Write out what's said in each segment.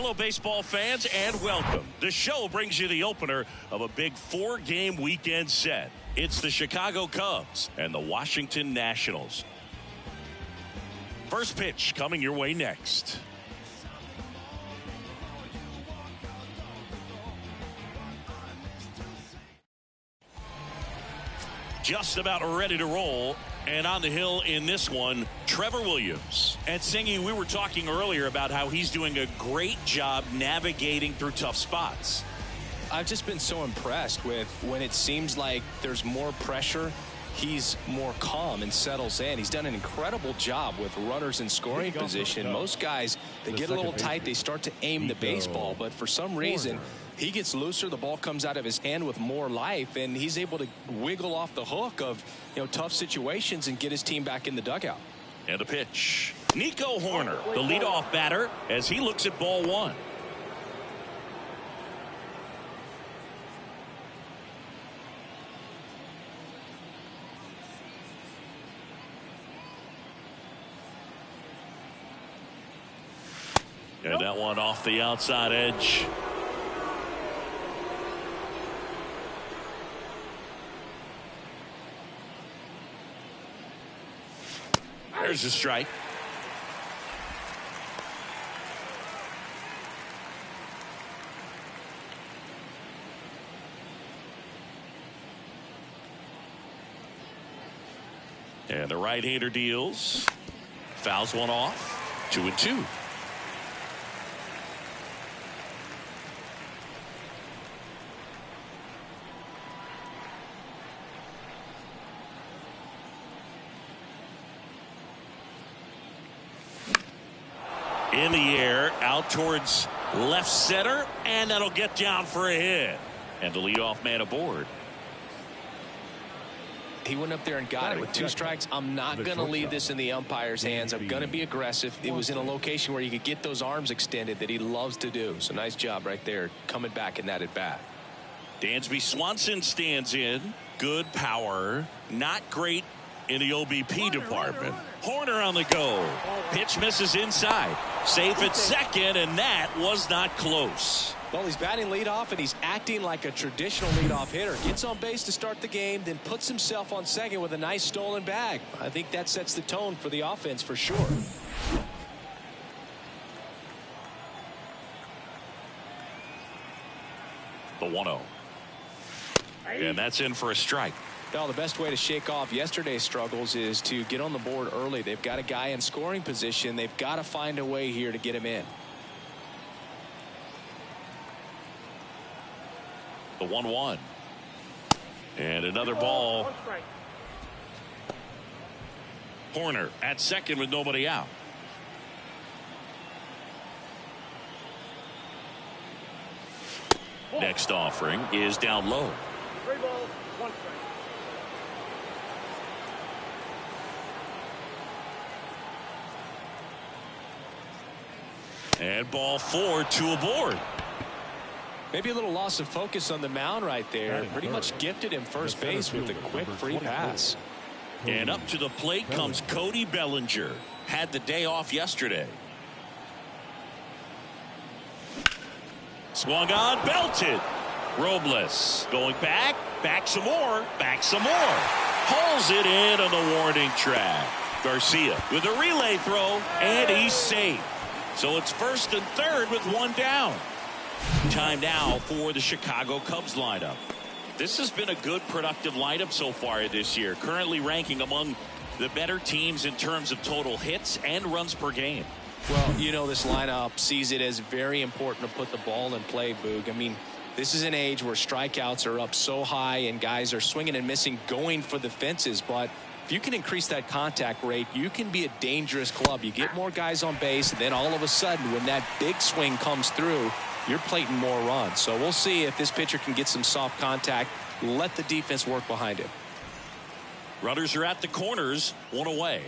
Hello, baseball fans, and welcome. The show brings you the opener of a big 4-game weekend set. It's the Chicago Cubs and the Washington Nationals. First pitch coming your way next. Just about ready to roll. And on the hill in this one, Trevor Williams. And Singy, we were talking earlier about how he's doing a great job navigating through tough spots. I've just been so impressed with when it seems like there's more pressure, he's more calm and settles in. He's done an incredible job with runners in scoring position. Most guys, they get a little tight, they start to aim the baseball, but for some reason, he gets looser, the ball comes out of his hand with more life, and he's able to wiggle off the hook of tough situations and get his team back in the dugout. And a pitch. Nico Horner, the leadoff batter, as he looks at ball one. And that one off the outside edge. There's a strike. And the right-hander deals. Fouls one off. 2-2. In the air, out towards left center, and that'll get down for a hit. And the leadoff man aboard. He went up there and got it with 2 strikes. I'm not going to leave this in the umpire's hands. I'm going to be aggressive. It was in a location where you could get those arms extended that he loves to do. So nice job right there coming back in that at bat. Dansby Swanson stands in. Good power. Not great in the OBP department. Horner on the go. Pitch misses inside. Safe at second, and that was not close. Well, he's batting leadoff, and he's acting like a traditional leadoff hitter. Gets on base to start the game, then puts himself on second with a nice stolen bag. I think that sets the tone for the offense for sure. The 1-0. And that's in for a strike. Well, the best way to shake off yesterday's struggles is to get on the board early. They've got a guy in scoring position. They've got to find a way here to get him in. The 1-1. And another ball. Horner at second with nobody out. Next offering is down low. 3 balls, 1 strike. And ball 4, 2 aboard. Maybe a little loss of focus on the mound right there. Pretty much gifted him first base with a quick free pass. And up to the plate comes Cody Bellinger. Had the day off yesterday. Swung on, belted. Robles going back some more, Hauls it in on the warning track. Garcia with a relay throw, and he's safe. So it's first and third with 1 down. Time now for the Chicago Cubs lineup. This has been a good, productive lineup so far this year. Currently ranking among the better teams in terms of total hits and runs per game. Well, this lineup sees it as very important to put the ball in play, Boog. I mean, this is an age where strikeouts are up so high and guys are swinging and missing, going for the fences. But if you can increase that contact rate, you can be a dangerous club. You get more guys on base, and then all of a sudden, when that big swing comes through, you're plating more runs. So we'll see if this pitcher can get some soft contact, let the defense work behind him. Runners are at the corners, 1 away.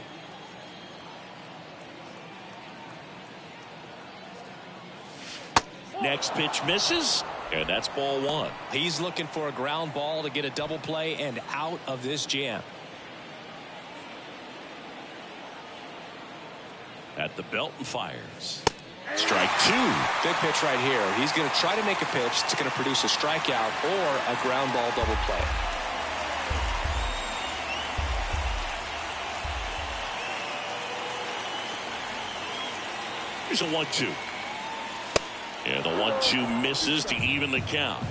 Next pitch misses, and that's ball 1. He's looking for a ground ball to get a double play and out of this jam. At the belt and fires. Strike two. Big pitch right here. He's going to try to make a pitch that's going to produce a strikeout or a ground ball double play. Here's a 1-2. And the 1-2 misses to even the count.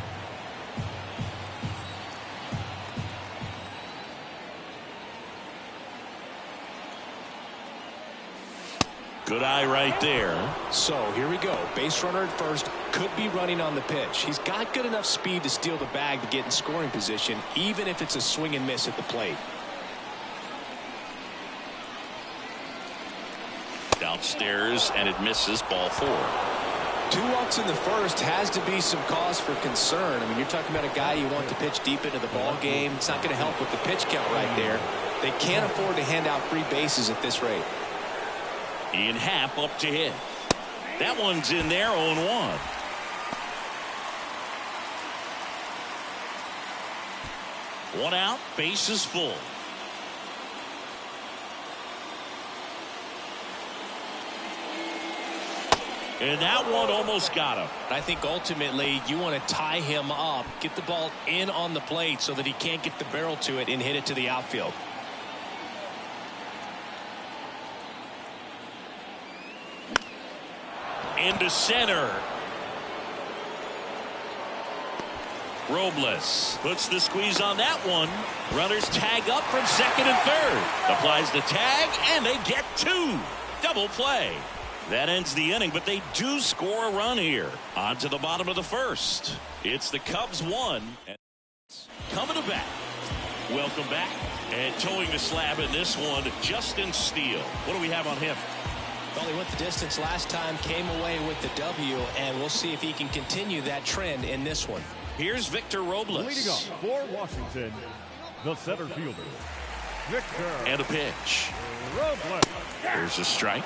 Good eye right there. So here we go. Base runner at first, could be running on the pitch. He's got good enough speed to steal the bag to get in scoring position, even if it's a swing and miss at the plate. Downstairs, and it misses, ball 4. 2 walks in the first has to be some cause for concern. I mean, you're talking about a guy you want to pitch deep into the ball game. It's not going to help with the pitch count right there. They can't afford to hand out free bases at this rate. Ian Happ up to hit. That one's in there, 0-1. One out, bases full. And that one almost got him. I think ultimately you want to tie him up, get the ball in on the plate so that he can't get the barrel to it and hit it to the outfield. Into center. Robles puts the squeeze on that one. Runners tag up from second and third. Applies the tag, and they get 2. Double play. That ends the inning, but they do score a run here. On to the bottom of the first. It's the Cubs 1. Coming to bat. Welcome back. And towing the slab in this one, Justin Steele. What do we have on him? Well, he went the distance last time, came away with the W, and we'll see if he can continue that trend in this one. Here's Victor Robles. Leading off for Washington, the center fielder, Victor. And a pitch. Robles. There's a strike.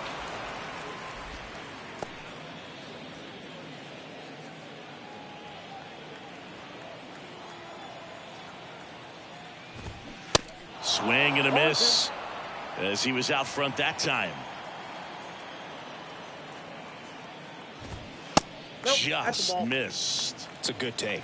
Swing and a miss as he was out front that time. Just missed. It's a good take.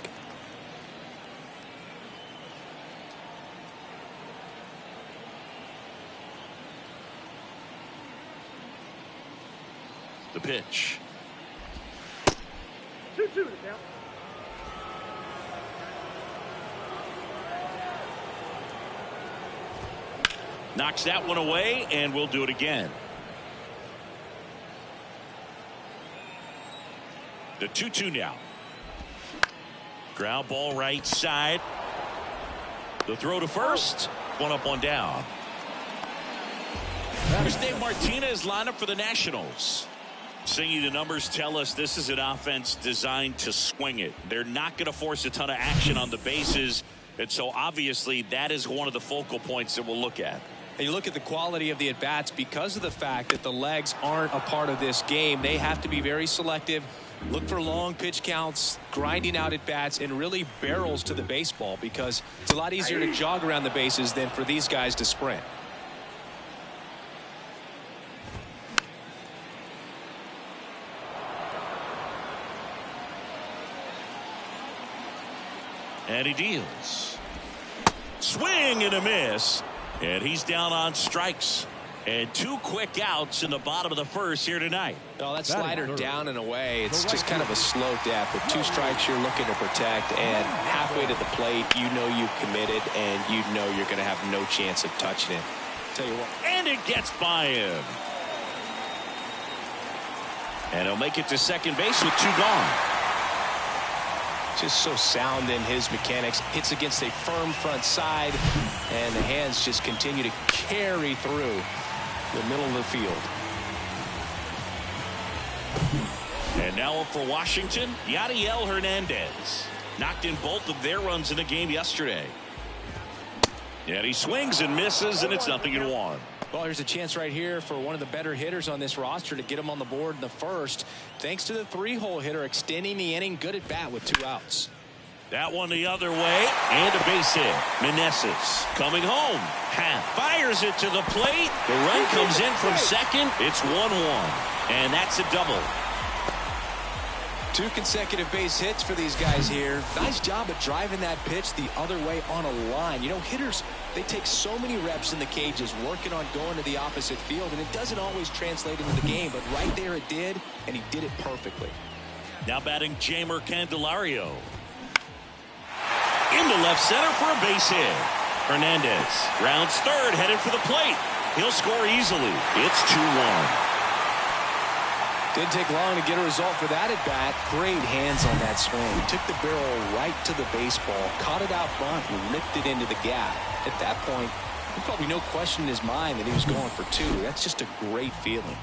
The pitch. 2-2 now. Knocks that one away, and we'll do it again. The 2-2 now. Ground ball right side. The throw to first. One up, one down. Here's Dave Martinez lineup for the Nationals. Seeing the numbers tell us this is an offense designed to swing it. They're not going to force a ton of action on the bases. And so obviously that is one of the focal points that we'll look at. And you look at the quality of the at-bats because of the fact that the legs aren't a part of this game. They have to be very selective. Look for long pitch counts, grinding out at-bats, and really barrels to the baseball because it's a lot easier to jog around the bases than for these guys to sprint. And he deals. Swing and a miss. And he's down on strikes. And 2 quick outs in the bottom of the first here tonight. Oh, that slider down and away. It's just kind of a slow death. With 2 strikes you're looking to protect, and halfway to the plate you know you've committed and you know you're going to have no chance of touching it. Tell you what. And it gets by him. And he'll make it to second base with 2 gone. Just so sound in his mechanics. Hits against a firm front side, and the hands just continue to carry through the middle of the field. And now up for Washington, Yadiel Hernandez. Knocked in both of their runs in the game yesterday. And he swings and misses, and it's 0-1. Well, here's a chance right here for one of the better hitters on this roster to get him on the board in the first. Thanks to the 3-hole hitter extending the inning. Good at bat with 2 outs. That one the other way, and a base hit. Meneses coming home. Happ fires it to the plate. The run comes in from second. It's 1-1, and that's a double. 2 consecutive base hits for these guys here. Nice job of driving that pitch the other way on a line. You know, hitters, they take so many reps in the cages working on going to the opposite field, and it doesn't always translate into the game, but right there it did, and he did it perfectly. Now batting Jeimer Candelario. Into left center for a base hit. Hernandez rounds third, headed for the plate. He'll score easily. It's 2-1. Didn't take long to get a result for that at bat. Great hands on that swing. He took the barrel right to the baseball, caught it out front, and ripped it into the gap. At that point, there's probably no question in his mind that he was going for 2. That's just a great feeling.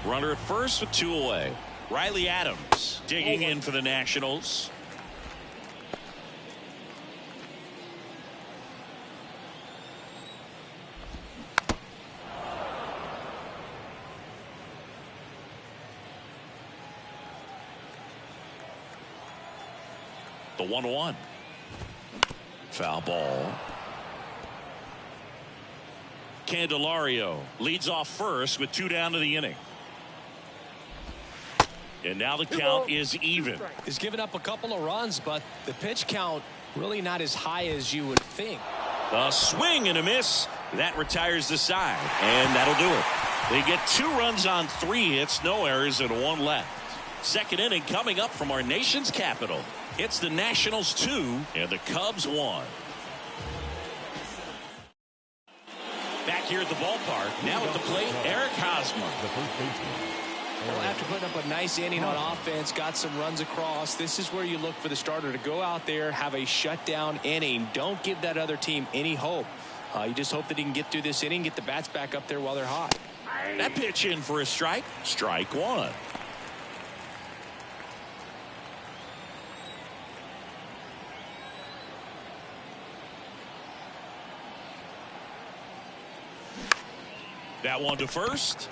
Runner at first with 2 away. Riley Adams digging in for the Nationals. The 1-1. Foul ball. Candelario leads off first with 2 down to the inning. And now the count is even. He's given up a couple of runs, but the pitch count really not as high as you would think. A swing and a miss. That retires the side. And that'll do it. They get 2 runs on 3 hits, no errors, and 1 left. Second inning coming up from our nation's capital. It's the Nationals 2 and the Cubs 1. Back here at the ballpark, now at the plate, Eric Hosmer. The first baseman. Well, after putting up a nice inning on offense, got some runs across, this is where you look for the starter to go out there, have a shutdown inning. Don't give that other team any hope. You just hope that he can get through this inning, get the bats back up there while they're hot. That pitch in for a strike. Strike 1. That one to first.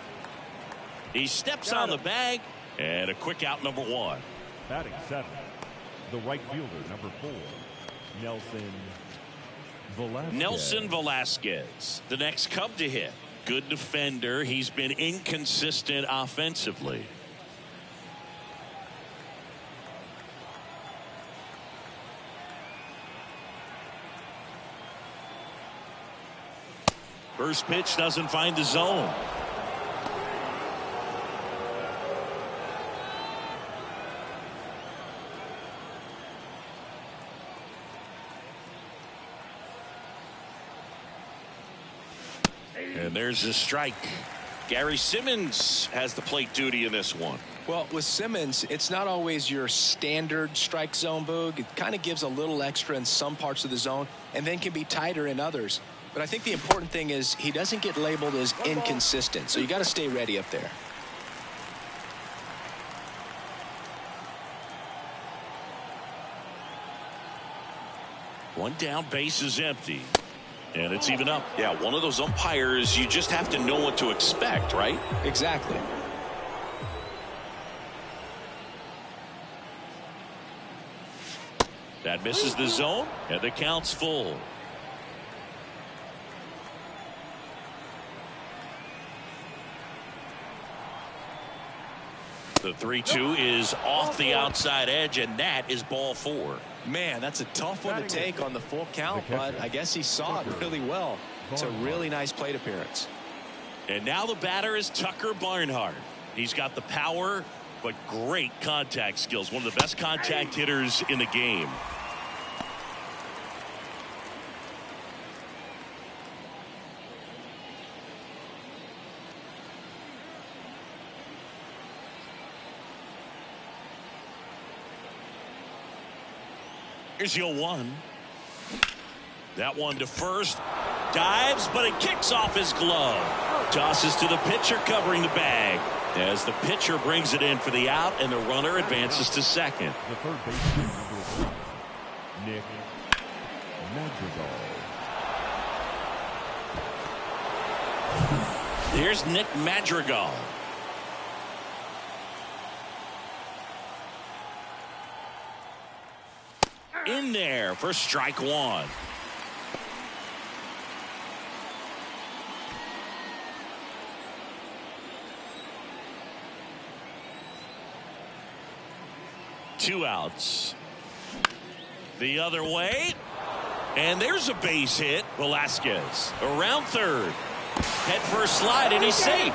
He steps on the bag, and a quick out, number 1. Batting 7th, the right fielder, number 4, Nelson Velasquez, the next Cub to hit. Good defender. He's been inconsistent offensively. First pitch doesn't find the zone. And there's a strike. Gary Simmons has the plate duty in this one. Well, with Simmons, it's not always your standard strike zone, Boog. It kind of gives a little extra in some parts of the zone and then can be tighter in others. But I think the important thing is he doesn't get labeled as inconsistent, so you got to stay ready up there. One down, base is empty. And it's even up. Yeah, one of those umpires, you just have to know what to expect, right? Exactly. That misses the zone, and the count's full. The 3-2 is off the outside edge, and that is ball 4. Man, that's a tough one to take on the full count, but I guess he saw it really well. It's a really nice plate appearance. And now the batter is Tucker Barnhart. He's got the power, but great contact skills. One of the best contact hitters in the game. Here's 0-1. That one to first. Dives, but it kicks off his glove. Tosses to the pitcher covering the bag. As the pitcher brings it in for the out, and the runner advances to second. The third baseman, number 1, Nick Madrigal. Here's Nick Madrigal. In there for strike 1. 2 outs. The other way. And there's a base hit. Velasquez around third. Head first slide, and he's safe.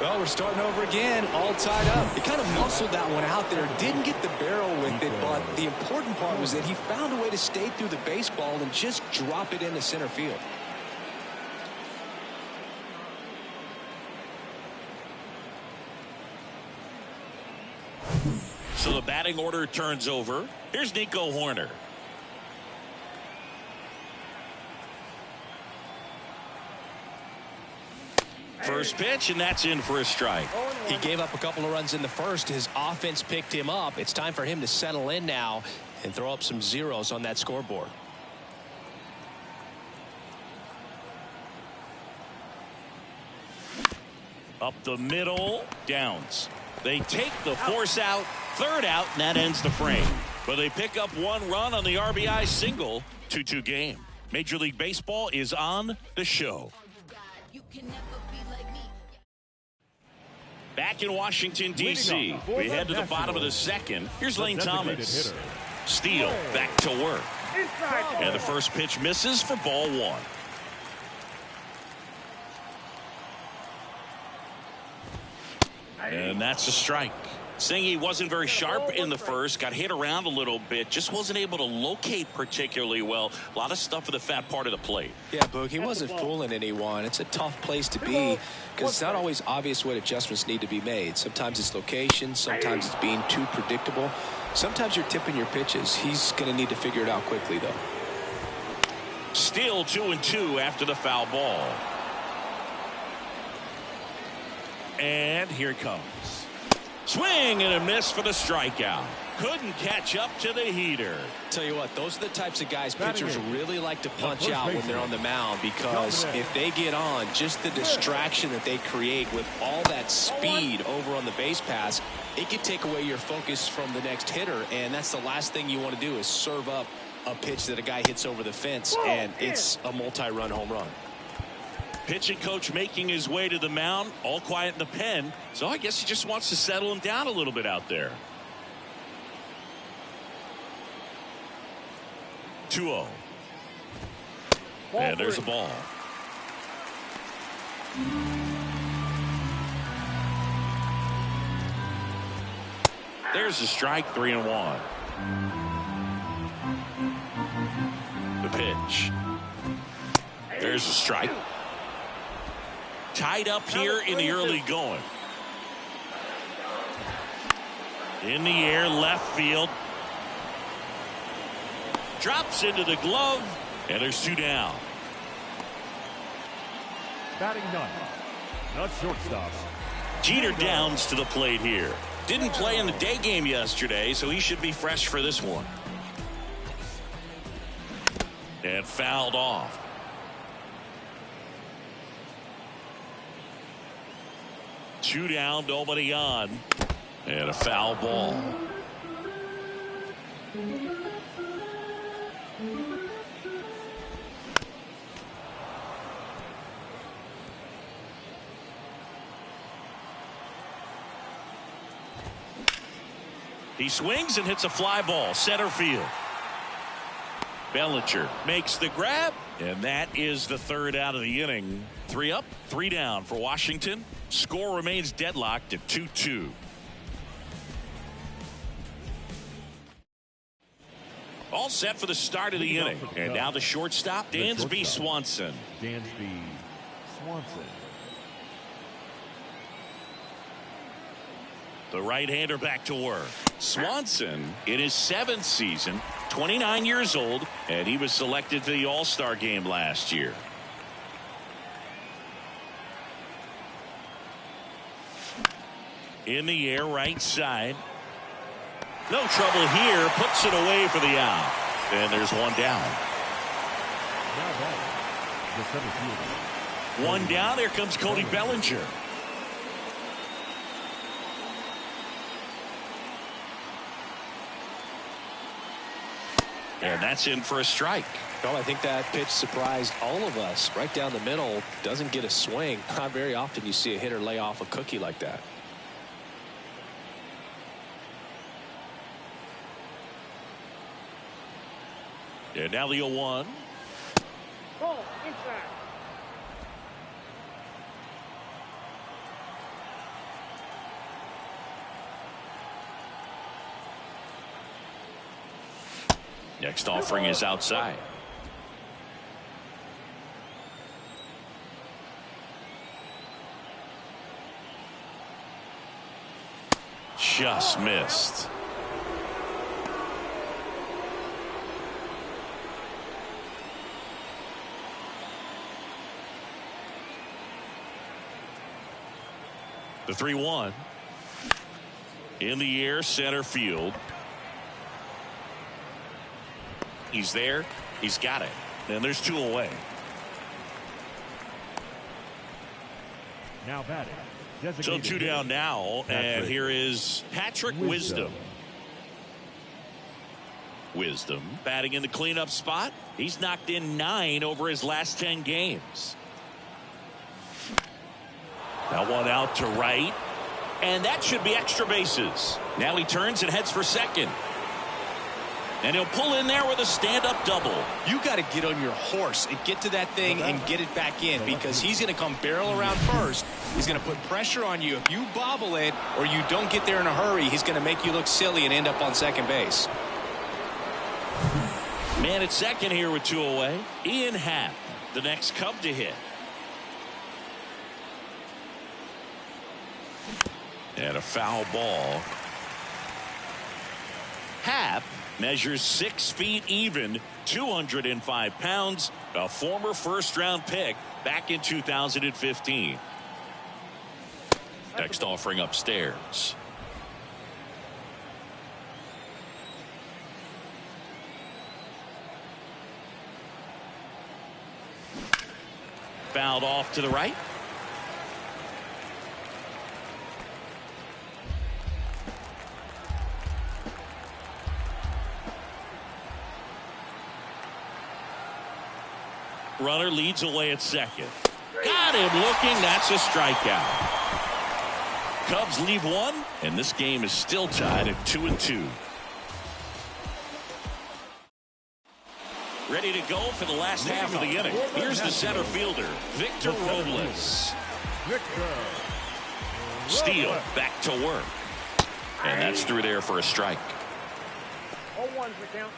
Well, we're starting over again, all tied up. He kind of muscled that one out there. Didn't get the barrel with it, but the important part was that he found a way to stay through the baseball and just drop it into center field. So the batting order turns over. Here's Nico Horner. First pitch, and that's in for a strike. He gave up a couple of runs in the first. His offense picked him up. It's time for him to settle in now and throw up some zeros on that scoreboard. Up the middle, Downs. They take the force out, third out, and that ends the frame. But they pick up 1 run on the RBI single. 2-2 game. Major League Baseball is on the show. Back in Washington, D.C., we head to the bottom of the second. Here's Lane Thomas. Steele back to work. And the first pitch misses for ball 1. And that's a strike. Saying he wasn't very sharp in the first, got hit around a little bit, just wasn't able to locate particularly well. A lot of stuff for the fat part of the plate. Yeah, Boog, he wasn't fooling anyone. It's a tough place to be because it's not always obvious what adjustments need to be made. Sometimes it's location, sometimes it's being too predictable. Sometimes you're tipping your pitches. He's going to need to figure it out quickly, though. Still 2-2 after the foul ball. And here it comes. Swing and a miss for the strikeout. Couldn't catch up to the heater. Tell you what, those are the types of guys pitchers really like to punch out when they're on the mound, because if they get on, just the distraction that they create with all that speed over on the base pass, it could take away your focus from the next hitter, and that's the last thing you want to do is serve up a pitch that a guy hits over the fence, and it's a multi-run home run. Pitching coach making his way to the mound, all quiet in the pen. So I guess he just wants to settle him down a little bit out there. 2-0. And there's a ball. There's a strike, 3-1. The pitch. There's a strike. Tied up here in the early going. In the air, left field. Drops into the glove, and there's 2 down. Batting 9. Not shortstop. Jeter Downs to the plate here. Didn't play in the day game yesterday, so he should be fresh for this one. And fouled off. Two down, nobody on. And a foul ball. He swings and hits a fly ball, center field. Bellinger makes the grab, and that is the third out of the inning. 3 up, 3 down for Washington. Score remains deadlocked at 2-2. All set for the start of the inning. And now the shortstop, Dansby Swanson. Dansby Swanson. The right-hander back to work. Swanson in his 7th season, 29 years old, and he was selected to the All-Star game last year. In the air, right side. No trouble here. Puts it away for the out. And there's 1 down. Now batting, the center fielder. 1 down. Here comes Cody Bellinger. And that's in for a strike. Well, I think that pitch surprised all of us. Right down the middle, doesn't get a swing. Not very often you see a hitter lay off a cookie like that. And now the 0-1. Ball inside. Next offering is outside. Just missed. The 3-1. In the air, center field. He's there. He's got it. And there's 2 away. Now batting. So 2 down now. And here is Patrick Wisdom. Wisdom batting in the cleanup spot. He's knocked in 9 over his last 10 games. That one out to right. And that should be extra bases. Now he turns and heads for second. And he'll pull in there with a stand-up double. You got to get on your horse and get to that thing and get it back in, because he's going to come barrel around first. He's going to put pressure on you. If you bobble it or you don't get there in a hurry, he's going to make you look silly and end up on second base. Man at second here with 2 away. Ian Happ, the next Cub to hit. And a foul ball. Happ measures 6 feet even, 205 pounds, a former first-round pick back in 2015. Next offering upstairs. Fouled off to the right. Runner leads away at second. Got him looking. That's a strikeout. Cubs leave 1, and this game is still tied at 2-2. Ready to go for the last half of the inning. Here's the center fiilder, Victor Robles. Steele back to work. And that's through there for a strike. 0-1's the count.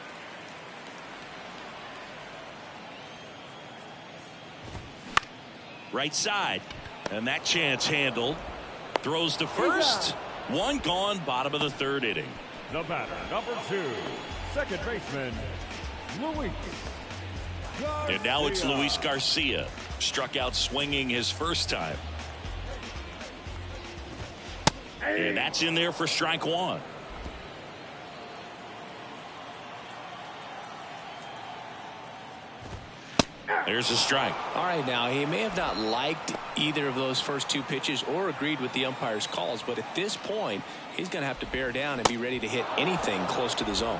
Right side. And that chance handled. Throws to first. 1 gone, bottom of the 3rd inning. The batter, number 2, second baseman, Luis Garcia. And now it's Luis Garcia. Struck out swinging his first time. And that's in there for strike 1. There's a strike. All right, now he may have not liked either of those first 2 pitches or agreed with the umpire's calls, but at this point he's going to have to bear down and be ready to hit anything close to the zone.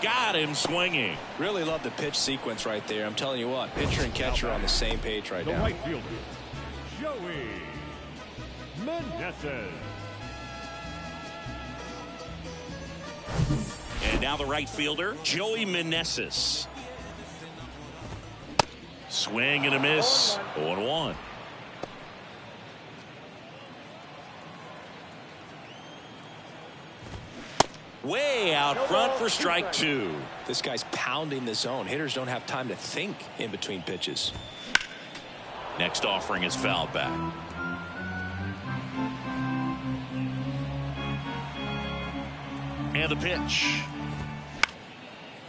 Got him swinging. Really love the pitch sequence right there. I'm telling you what, pitcher and catcher are on the same page right now. The right fielder, Joey Meneses. And now the right fielder, Joey Meneses. Swing and a miss. 0-1. Way out front for strike 2. This guy's pounding the zone. Hitters don't have time to think in between pitches. Next offering is fouled back. And the pitch.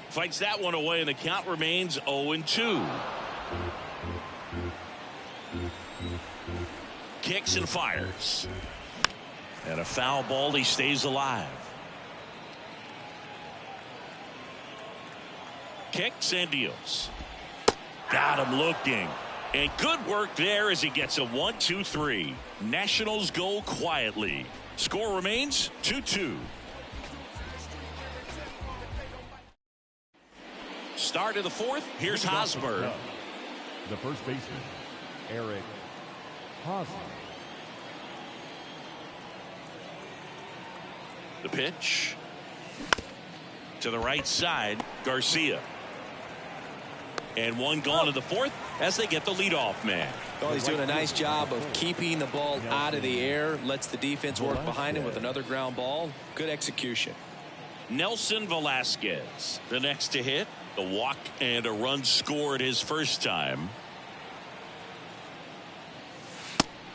Fights that one away, and the count remains 0-2. Kicks and fires. And a foul ball. He stays alive. Kicks and deals. Got him looking. And good work there as he gets a 1-2-3. Nationals go quietly. Score remains 2-2. Start of the 4th. Here's Hosmer. The first baseman, Eric Hosmer. The pitch. To the right side, Garcia. And one gone in the fourth as they get the leadoff man. Well, he's doing a nice job of keeping the ball out of the air. Lets the defense work behind him with another ground ball. Good execution. Nelson Velasquez, the next to hit. The walk and a run scored his first time.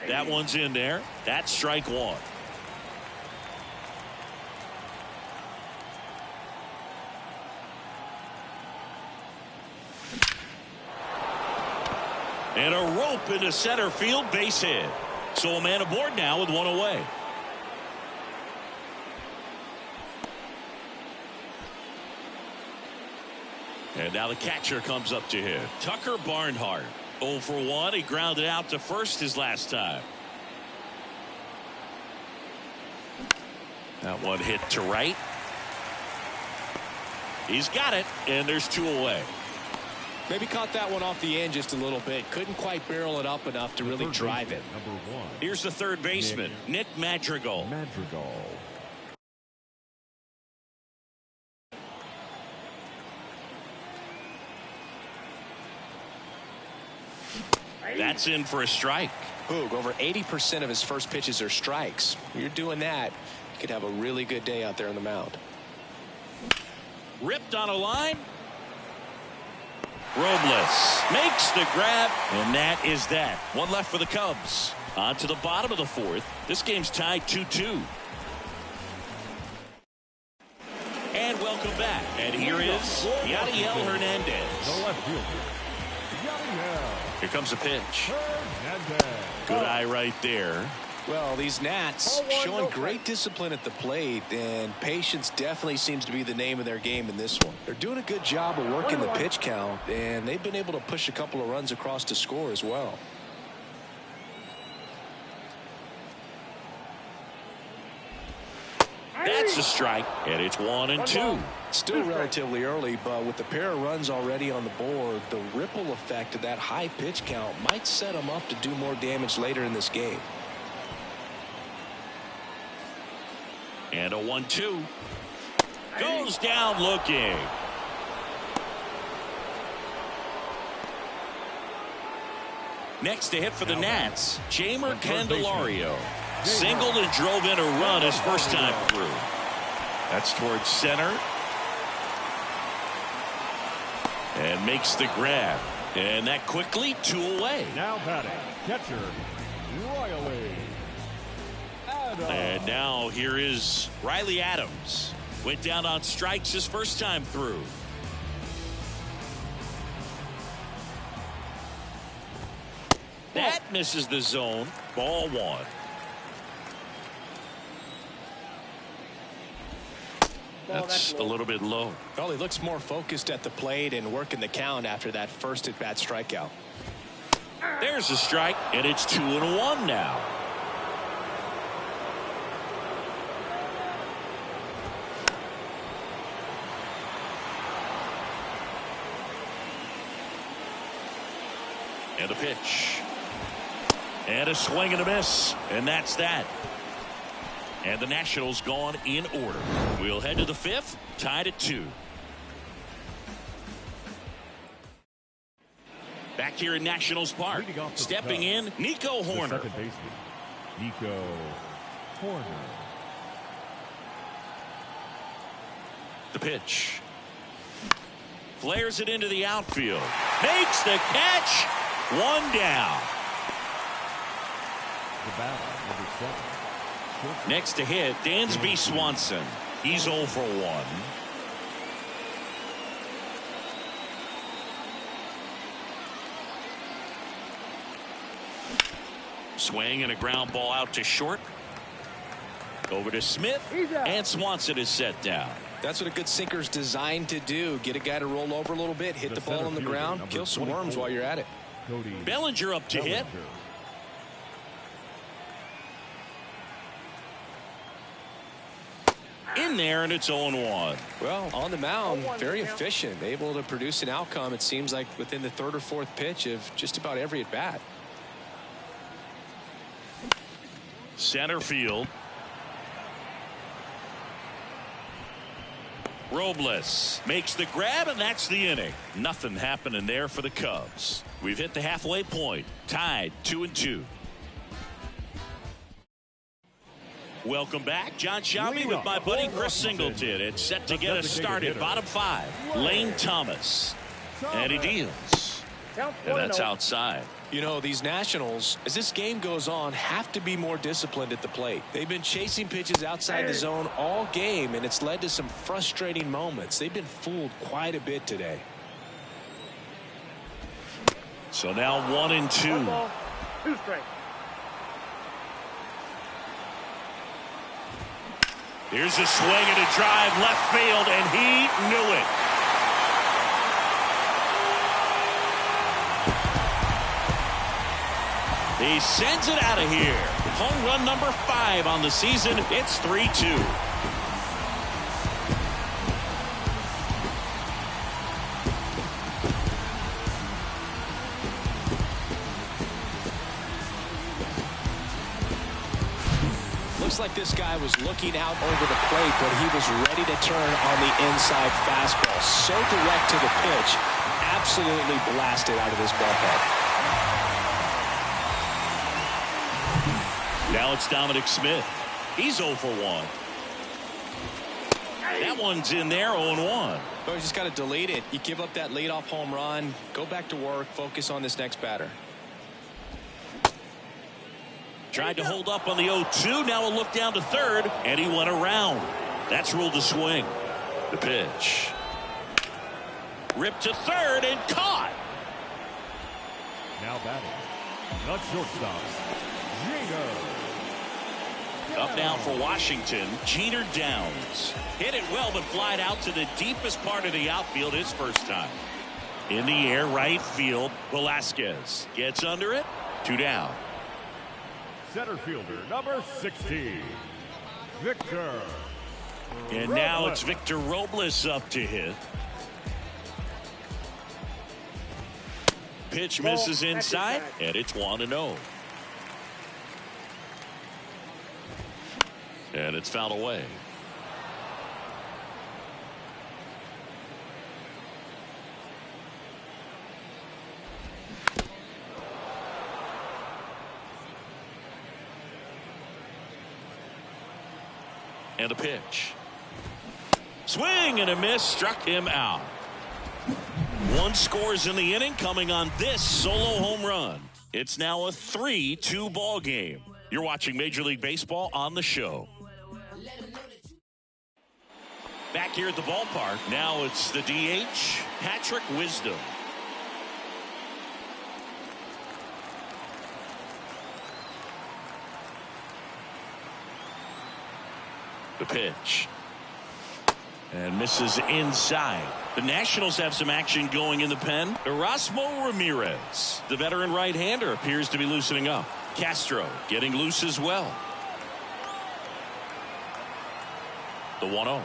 That one's in there. That's strike one. And a rope into center field, base hit. So a man aboard now with one away. And now the catcher comes up to hit. Tucker Barnhart. 0 for 1. He grounded out to first his last time. That one hit to right. He's got it, and there's 2 away. Maybe caught that one off the end just a little bit. Couldn't quite barrel it up enough to really drive it. Here's the third baseman, Nick Madrigal. That's in for a strike. Boog, over 80% of his first pitches are strikes. When you're doing that, you could have a really good day out there on the mound. Ripped on a line. Robles makes the grab, and that is that. One left for the Cubs. On to the bottom of the fourth. This game's tied 2-2. And welcome back. And here is Yadiel Hernandez. The left fielder, Yadiel. Here comes a pitch. Good eye right there. Well, these Nats showing great discipline at the plate, and patience definitely seems to be the name of their game in this one. They're doing a good job of working the pitch count, and they've been able to push a couple of runs across to score as well. That's a strike, and it's 1-2. Still relatively early, but with the pair of runs already on the board, the ripple effect of that high pitch count might set them up to do more damage later in this game. And a 1-2. Goes down looking. Next to hit for the Nats, Jamer Candelario. Singled and drove in a run his first time through. That's towards center. And makes the grab. And that quickly 2 away. Now batting, catcher, Riley Adams. And now here is Riley Adams. Went down on strikes his first time through. That misses the zone. Ball 1. That's a little bit low. Well, he looks more focused at the plate and working the count after that first at-bat strikeout. There's a strike, and it's 2-1 now. And a pitch. And a swing and a miss. And that's that. And the Nationals gone in order. We'll head to the 5th, tied at 2. Back here in Nationals Park, stepping in, Nico Hoerner. Second baseman, Nico Hoerner. The pitch. Flares it into the outfield. Makes the catch. 1 down. The batter, number 7. Next to hit, Dansby Swanson. He's 0 for 1. Swing and a ground ball out to short. Over to Smith, and Swanson is set down. That's what a good sinker's designed to do. Get a guy to roll over a little bit, hit the ball on the ground, kill some worms while you're at it. Bellinger up to hit. In there, and it's 0-1. Well, on the mound, very efficient, able to produce an outcome, it seems like, within the 3rd or 4th pitch of just about every at bat. Center field. Robles makes the grab, and that's the inning. Nothing happening there for the Cubs. We've hit the halfway point. Tied 2-2. Welcome back. John Shammy with my buddy Chris Singleton. It's set to get us started. Bottom 5. Lane Thomas. And he deals. And that's outside. You know, these Nationals, as this game goes on, have to be more disciplined at the plate. They've been chasing pitches outside the zone all game, and it's led to some frustrating moments. They've been fooled quite a bit today. So now 1-2. 2 straight. Here's a swing and a drive left field, and he knew it. He sends it out of here. Home run number 5 on the season. It's 3-2. Looks like this guy was looking out over the plate, but he was ready to turn on the inside fastball. So direct to the pitch. Absolutely blasted out of this ballpark. Now it's Dominic Smith. He's 0 for 1. That one's in there, 0-1. Well, you just got to delete it. You give up that leadoff home run, go back to work, focus on this next batter. Tried to hold up on the 0-2. Now a look down to third, and he went around. That's ruled a swing. The pitch. Ripped to third and caught. Now batting, the shortstop, Jeter. Up now for Washington, Jeter Downs. Hit it well, but flied out to the deepest part of the outfield his first time. In the air, right field, Velasquez gets under it. 2 down. Center fielder, number 16, Victor. And now it's Victor Robles up to hit. Pitch misses inside, and it's 1-0. And it's fouled away. And a pitch. Swing and a miss, struck him out. 1 scores in the inning, coming on this solo home run. It's now a 3-2 ball game. You're watching Major League Baseball on the show. Back here at the ballpark, now it's the DH, Patrick Wisdom. The pitch. And misses inside. The Nationals have some action going in the pen. Erasmo Ramirez, the veteran right-hander, appears to be loosening up. Castro getting loose as well. The 1-0.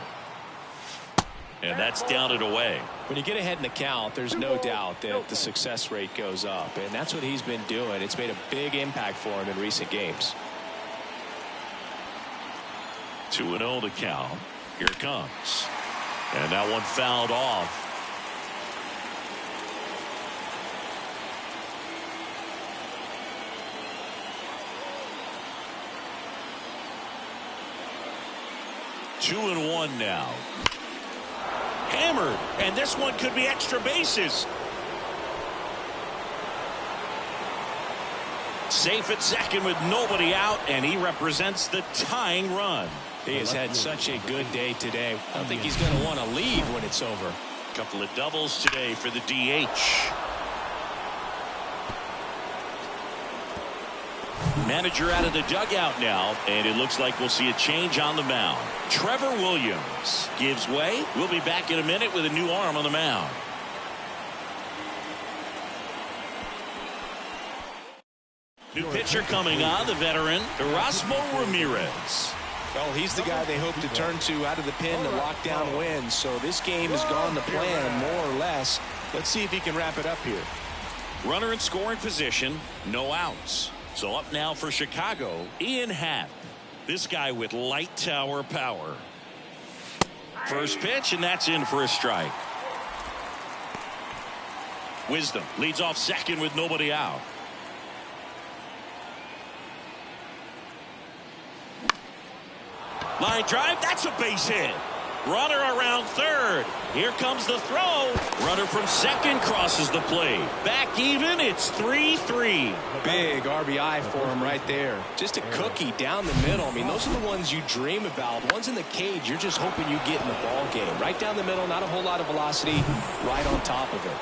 And that's down and away. When you get ahead in the count, there's no doubt that the success rate goes up, and that's what he's been doing. It's made a big impact for him in recent games. 2-0 to count. Here it comes. And that one fouled off. Two and one now. Hammered, and this one could be extra bases. Safe at second with nobody out, and he represents the tying run. He has had such a good day today. I don't think he's going to want to leave when it's over. A couple of doubles today for the DH. Manager out of the dugout now, and it looks like we'll see a change on the mound. Trevor Williams gives way. We'll be back in a minute with a new arm on the mound. New pitcher coming on, the veteran, Erasmo Ramirez. Well, he's the guy they hope to turn to out of the pen to lock down wins. So this game has gone to plan, more or less. Let's see if he can wrap it up here. Runner in scoring position, no outs. So up now for Chicago, Ian Happ. This guy with light tower power. First pitch, and that's in for a strike. Wisdom leads off second with nobody out. Line drive, that's a base hit. Runner around third. Here comes the throw. Runner from second crosses the plate. Back even, it's 3-3. Big RBI for him right there. Just a cookie down the middle. I mean, those are the ones you dream about. Ones in the cage, you're just hoping you get in the ball game. Right down the middle, not a whole lot of velocity, right on top of it.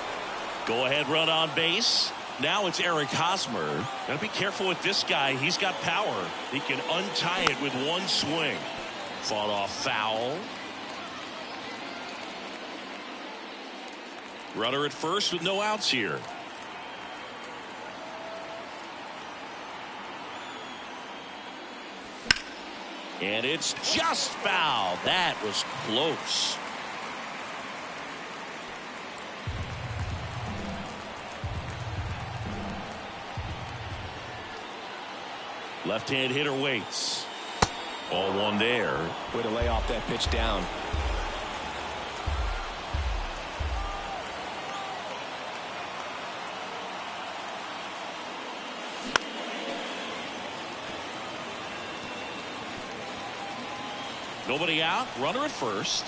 Go ahead run on base. Now it's Eric Hosmer. Gotta be careful with this guy. He's got power. He can untie it with one swing. Fought off foul. Runner at first with no outs here. And it's just foul. That was close. Left-hand hitter waits. Ball one there. Way to lay off that pitch down. Nobody out. Runner at first.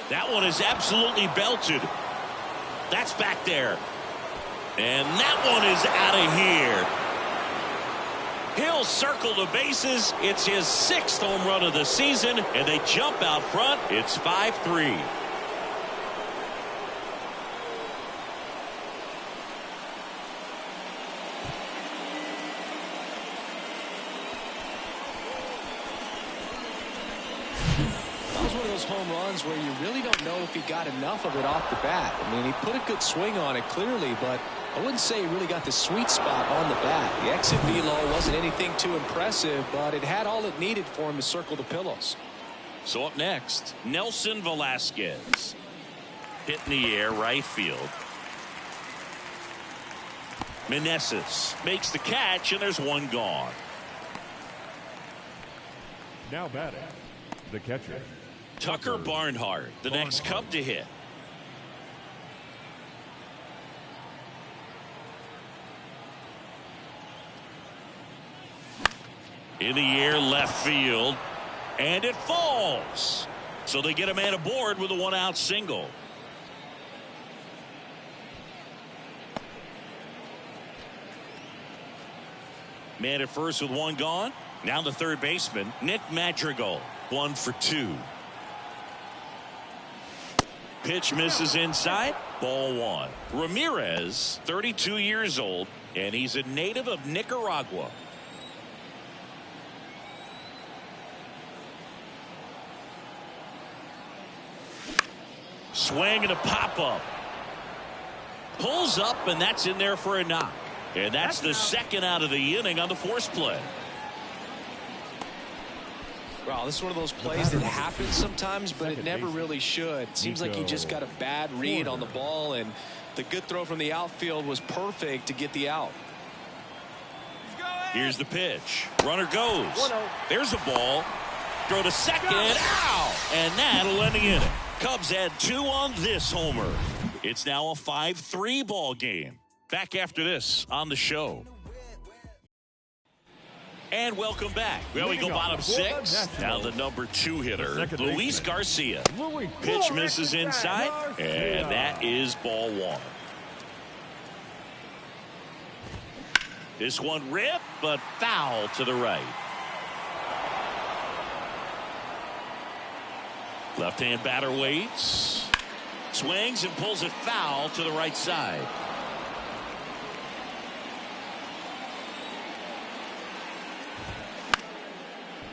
That one is absolutely belted. That's back there. And that one is out of here. He'll circle the bases. It's his 6th home run of the season, and they jump out front. It's 5-3. Home runs where you really don't know if he got enough of it off the bat. I mean, he put a good swing on it clearly, but I wouldn't say he really got the sweet spot on the bat. The exit velo wasn't anything too impressive, but it had all it needed for him to circle the pillows. So up next, Nelson Velasquez. Hit in the air, right field. Meneses makes the catch, and there's one gone. Now batting, the catcher, Tucker Barnhart, the next Cub to hit. In the air, left field, and it falls. So they get a man aboard with a one-out single. Man at first with one gone. Now the third baseman, Nick Madrigal, 1 for 2. Pitch misses inside. Ball 1. Ramirez, 32 years old, and he's a native of Nicaragua. Swing and a pop-up. Pulls up, and that's in there for a knock. And that's the second out of the inning on the force play. Well, this is one of those plays that happens sometimes, but it never really should. It seems like he just got a bad read on the ball, and the good throw from the outfield was perfect to get the out. Here's the pitch. Runner goes. There's a ball. Throw to second. Ow! And that'll end the inning. Cubs had 2 on this homer. It's now a 5-3 ball game. Back after this on the show. And welcome back. Well, we go bottom 6. Now the number 2 hitter, Luis Garcia. Pitch misses inside, and that is ball 1. This one ripped, but foul to the right. Left-hand batter waits. Swings and pulls it foul to the right side.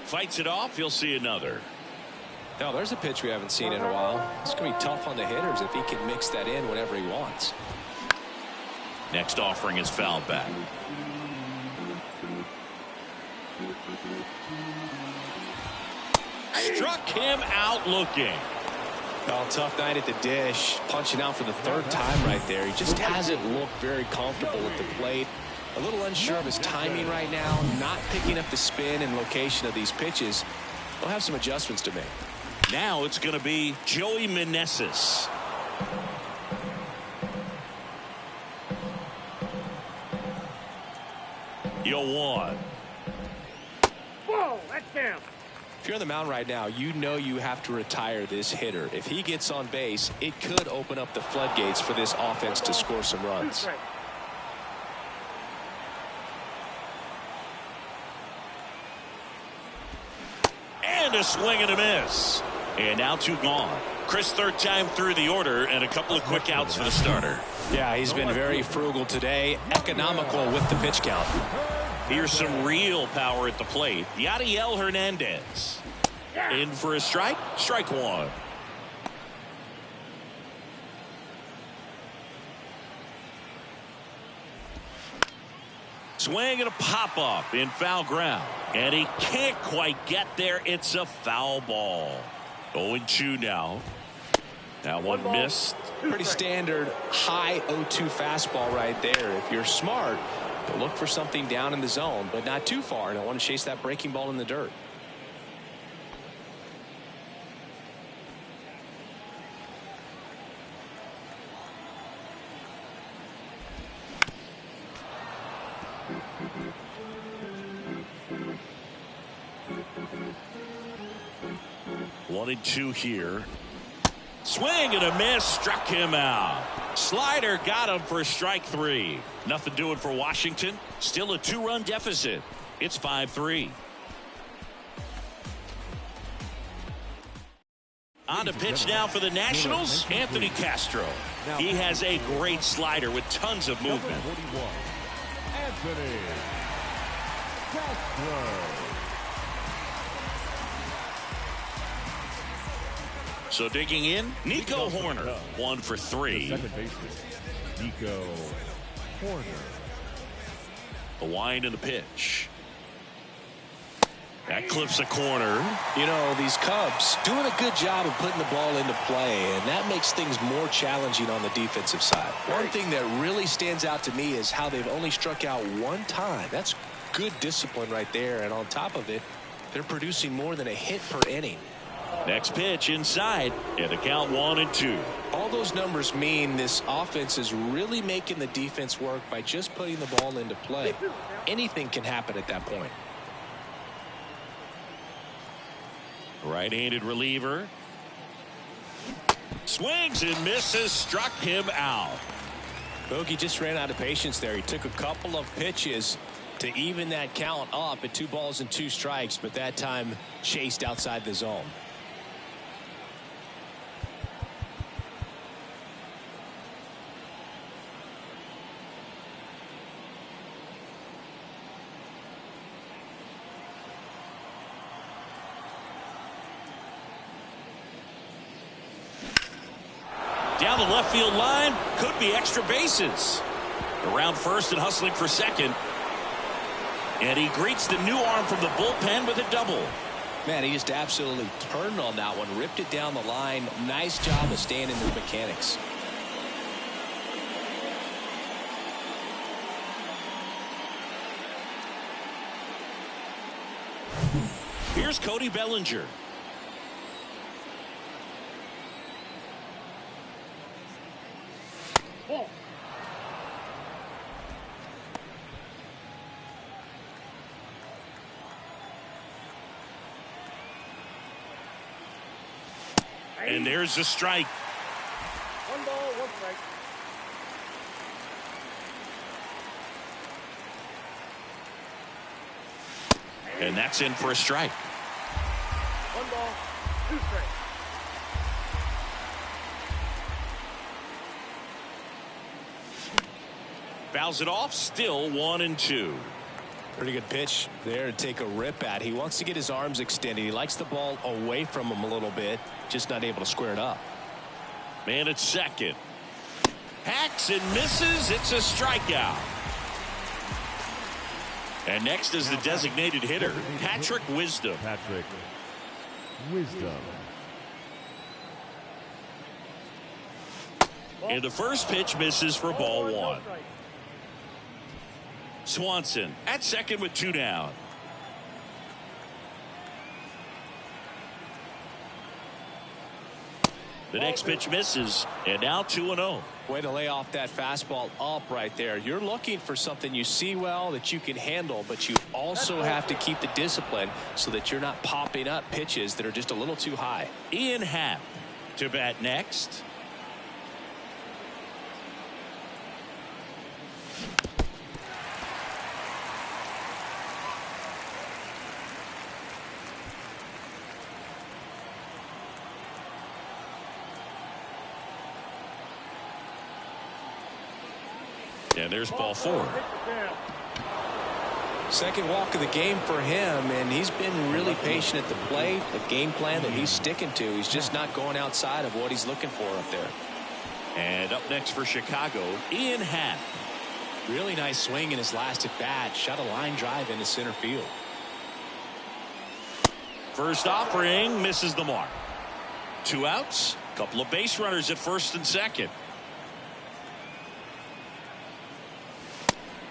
Fights it off. He'll see another. Now, there's a pitch we haven't seen in a while. It's going to be tough on the hitters if he can mix that in whenever he wants. Next offering is fouled back. Struck him out looking. Well, tough night at the dish. Punching out for the 3rd time right there. He just hasn't looked very comfortable at the plate. A little unsure of his timing right now, not picking up the spin and location of these pitches. He'll have some adjustments to make. Now it's going to be Joey Meneses. Yo, 1. Whoa, that's down. If you're on the mound right now, you know you have to retire this hitter. If he gets on base, it could open up the floodgates for this offense to score some runs. And a swing and a miss. And now 2 gone. Chris, third time through the order and a couple of quick outs for the starter. Yeah, he's been very frugal today, economical with the pitch count. Here's some real power at the plate. Yadiel Hernandez. In for a strike. Strike 1. Swing and a pop-up in foul ground. And he can't quite get there. It's a foul ball. 0-2 now. That one missed. Pretty standard high 0-2 fastball right there. If you're smart, you'll look for something down in the zone, but not too far. Don't want to chase that breaking ball in the dirt. One and 2 here. Swing and a miss, struck him out. Slider got him for strike 3. Nothing doing for Washington. Still a 2-run deficit. It's 5-3. On to pitch now for the Nationals, Anthony Castro. He has a great slider with tons of movement. Anthony Castro. So digging in, Nico Horner, 1 for 3. Second baseman, Nico Horner. The wind and the pitch. That clips a corner. You know, these Cubs doing a good job of putting the ball into play, and that makes things more challenging on the defensive side. One thing that really stands out to me is how they've only struck out 1 time. That's good discipline right there, and on top of it, they're producing more than a hit per inning. Next pitch inside, and the count 1-2. All those numbers mean this offense is really making the defense work by just putting the ball into play. Anything can happen at that point. Right-handed reliever. Swings and misses, struck him out. Bogey just ran out of patience there. He took a couple of pitches to even that count up at 2 balls and 2 strikes, but that time chased outside the zone. Down the left field line, could be extra bases. Around first and hustling for second. And he greets the new arm from the bullpen with a double. Man, he just absolutely turned on that one, ripped it down the line. Nice job of staying in his mechanics. Here's Cody Bellinger. Ball. And there's the strike. 1 ball, 1 strike. And that's in for a strike. 1 ball, 2 strikes. Fouls it off, still 1-2. Pretty good pitch there to take a rip at. He wants to get his arms extended. He likes the ball away from him a little bit, just not able to square it up. Man at second. Hacks and misses. It's a strikeout. And next is the designated hitter, Patrick Wisdom. Patrick Wisdom. And the first pitch misses for ball 1. Swanson at second with 2 down. The next pitch misses, and now 2-0. Way to lay off that fastball up right there. You're looking for something you see well that you can handle, but you also have to keep the discipline so that you're not popping up pitches that are just a little too high. Ian Happ to bat next. And there's ball 4. Second walk of the game for him, and he's been really patient at the plate. The game plan that he's sticking to. He's just not going outside of what he's looking for up there. And up next for Chicago, Ian Happ. Really nice swing in his last at bat. Shot a line drive into center field. First offering misses the mark. 2 outs. Couple of base runners at first and second.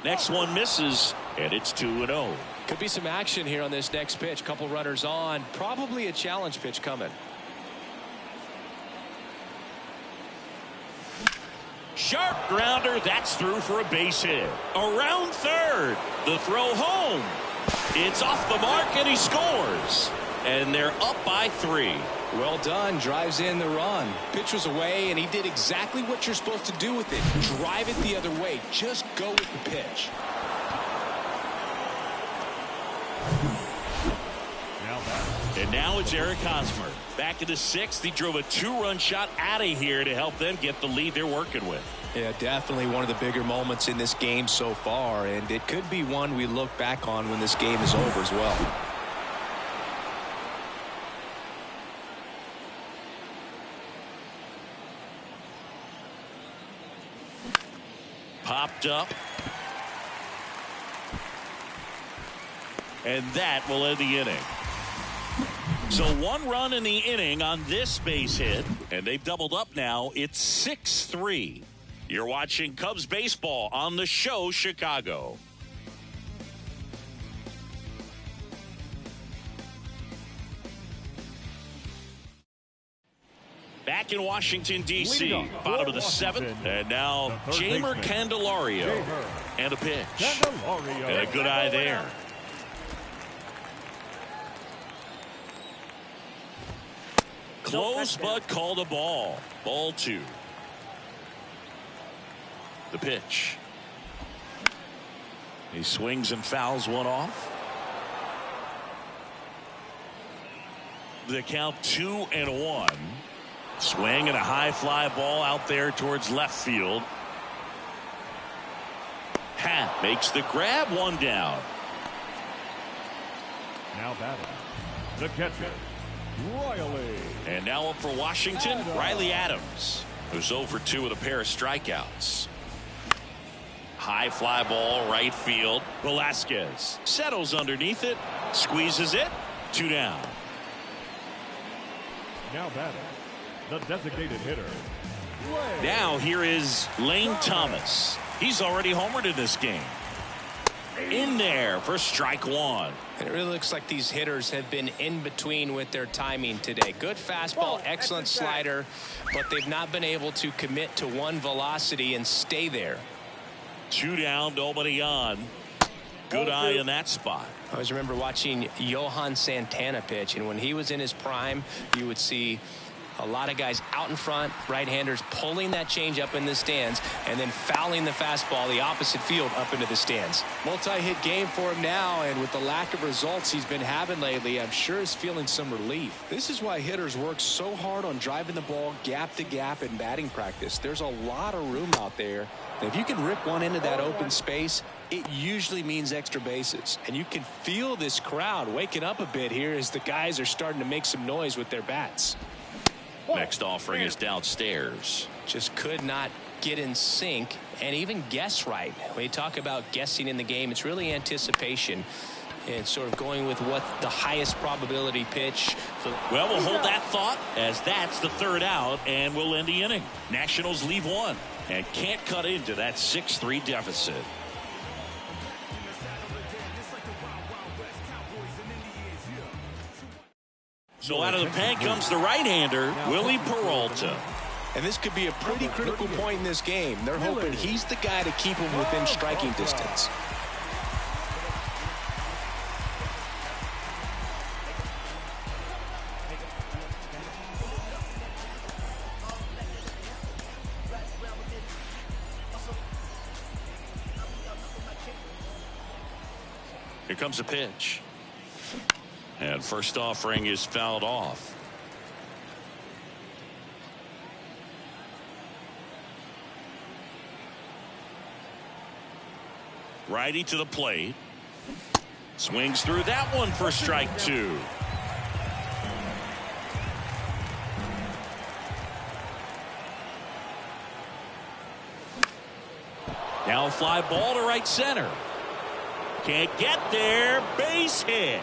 Next one misses, and it's 2-0. Could be some action here on this next pitch. Couple runners on. Probably a challenge pitch coming. Sharp grounder. That's through for a base hit. Around third. The throw home. It's off the mark, and he scores. And they're up by 3. Well done. Drives in the run. Pitch was away, and he did exactly what you're supposed to do with it. Drive it the other way. Just go with the pitch. And now it's Eric Hosmer. Back in the 6th, he drove a 2-run shot out of here to help them get the lead they're working with. Yeah, definitely one of the bigger moments in this game so far, and it could be one we look back on when this game is over as well. Popped up. And that will end the inning. So 1 run in the inning on this base hit, and they've doubled up now. It's 6-3. You're watching Cubs baseball on the show, Chicago. Back in Washington, D.C., bottom of the 7th, and now Jamer Candelario. And a pitch. And a good eye there. Close, but called a ball. Ball 2. The pitch. He swings and fouls one off. The count 2-1. Swing and a high fly ball out there towards left field. Happ makes the grab, 1 down. Now batting, the catcher, Riley. And now up for Washington, Riley Adams, who's 0 for 2 with a pair of strikeouts. High fly ball, right field. Velasquez settles underneath it, squeezes it, 2 down. Now batting, the designated hitter. Now here is Lane Thomas. He's already homered in this game. In there for strike 1. And it really looks like these hitters have been in between with their timing today. Good fastball, excellent slider, but they've not been able to commit to one velocity and stay there. 2 down, nobody on. Good eye in that spot. I always remember watching Johan Santana pitch, and when he was in his prime, you would see a lot of guys out in front, right-handers pulling that change up in the stands and then fouling the fastball the opposite field up into the stands. Multi-hit game for him now, and with the lack of results he's been having lately, I'm sure he's feeling some relief. This is why hitters work so hard on driving the ball gap to gap in batting practice. There's a lot of room out there. And if you can rip one into that open space, it usually means extra bases. And you can feel this crowd waking up a bit here as the guys are starting to make some noise with their bats. Next offering is downstairs. Just could not get in sync and even guess right. When you talk about guessing in the game, it's really anticipation and sort of going with what the highest probability pitch. Well, we'll hold that thought as that's the 3rd out, and we'll end the inning. Nationals leave 1 and can't cut into that 6-3 deficit. So out of the pen comes the right-hander, Willie Peralta. And this could be a pretty critical point in this game. They're hoping he's the guy to keep him within striking distance. Here comes a pitch. And first offering is fouled off. Righty to the plate. Swings through that one for strike two. Now a fly ball to right center. Can't get there. Base hit.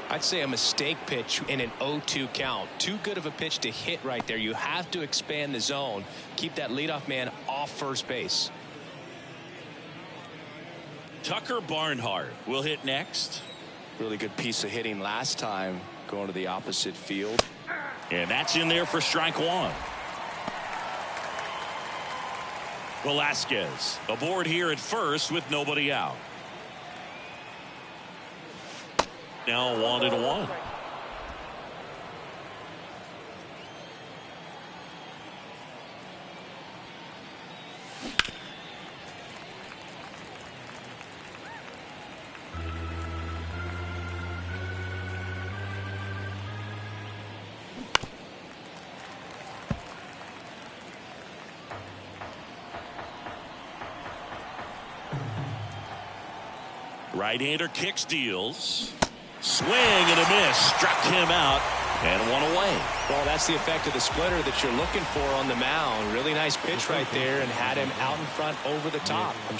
I'd say a mistake pitch in an 0-2 count. Too good of a pitch to hit right there. You have to expand the zone. Keep that leadoff man off first base. Tucker Barnhart will hit next. Really good piece of hitting last time, going to the opposite field. And that's in there for strike one. Velasquez aboard here at first with nobody out. Now 1-1. Right-hander kicks, deals. Swing and a miss. Struck him out and one away. Well, that's the effect of the splitter that you're looking for on the mound. Really nice pitch right there and had him out in front over the top. I'm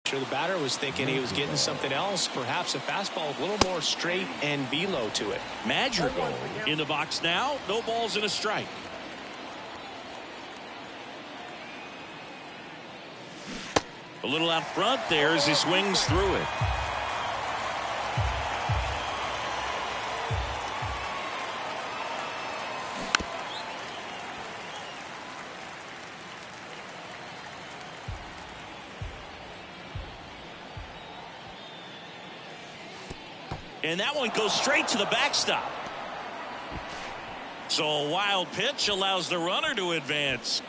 sure the batter was thinking he was getting something else, perhaps a fastball with a little more straight and velo to it. Madrigal in the box now. No balls and a strike. A little out front there as he swings through it. And that one goes straight to the backstop. So a wild pitch allows the runner to advance.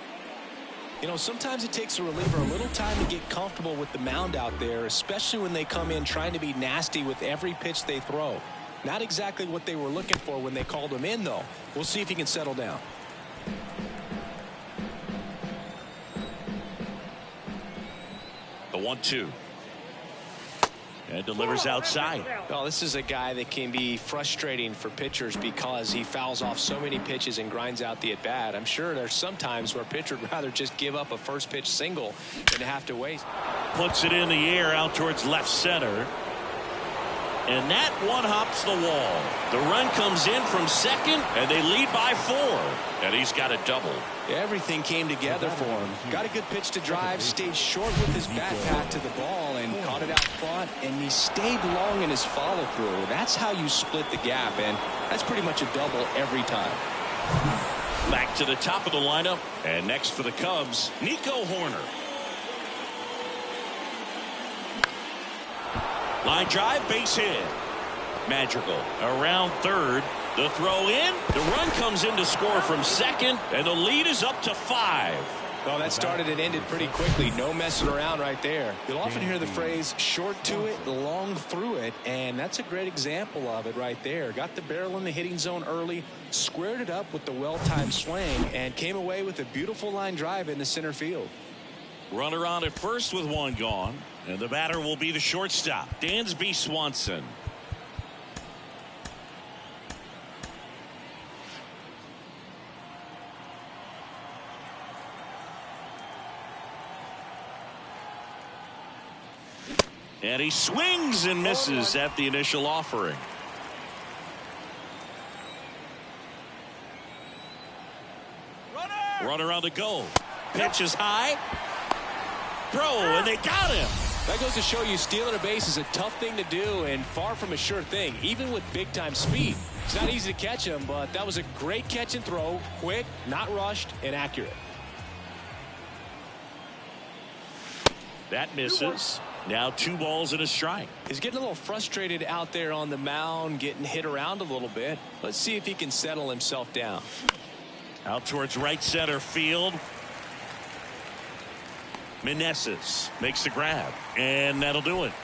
You know, sometimes it takes a reliever a little time to get comfortable with the mound out there, especially when they come in trying to be nasty with every pitch they throw. Not exactly what they were looking for when they called him in, though. We'll see if he can settle down. The 1-2. And delivers outside. Well, this is a guy that can be frustrating for pitchers because he fouls off so many pitches and grinds out the at-bat. I'm sure there's some times where a pitcher would rather just give up a first pitch single than have to wait. Puts it in the air out towards left center. And that one hops the wall. The run comes in from second, and they lead by 4. And he's got a double. Everything came together for him. Got a good pitch to drive, stayed short with his bat path to the ball, and caught it out front, and he stayed long in his follow-through. That's how you split the gap, and that's pretty much a double every time. Back to the top of the lineup, and next for the Cubs, Nico Horner. Line drive, base hit. Madrigal around third. The throw in. The run comes in to score from second, and the lead is up to 5. Well, that started and ended pretty quickly. No messing around right there. You'll often hear the phrase short to it, long through it, and that's a great example of it right there. Got the barrel in the hitting zone early, squared it up with the well-timed swing, and came away with a beautiful line drive in the center field. Runner on at first with one gone, and the batter will be the shortstop, Dansby Swanson. And he swings and misses at the initial offering. Runner on the go. Pitch is high. Throw, and they got him. That goes to show you stealing a base is a tough thing to do and far from a sure thing, even with big-time speed. It's not easy to catch him, but that was a great catch and throw. Quick, not rushed, and accurate. That misses. Now 2 balls and a strike. He's getting a little frustrated out there on the mound, getting hit around a little bit. Let's see if he can settle himself down. Out towards right center field. Meneses makes the grab, and that'll do it.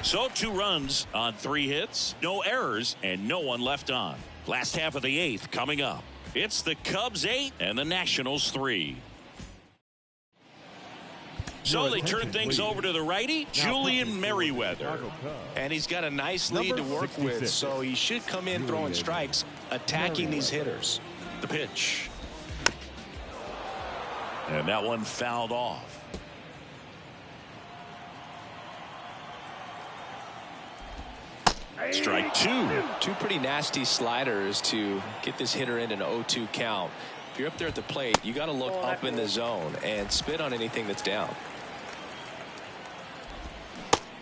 So 2 runs on 3 hits, no errors, and no one left on. Last half of the 8th coming up. It's the Cubs 8 and the Nationals 3. So they turn things over to the righty, Julian Merriweather. And he's got a nice lead to work with, so he should come in throwing strikes, attacking these hitters. The pitch. And that one fouled off. Strike 2. 2 pretty nasty sliders to get this hitter in an 0-2 count. If you're up there at the plate, you got to look up in the zone and spit on anything that's down.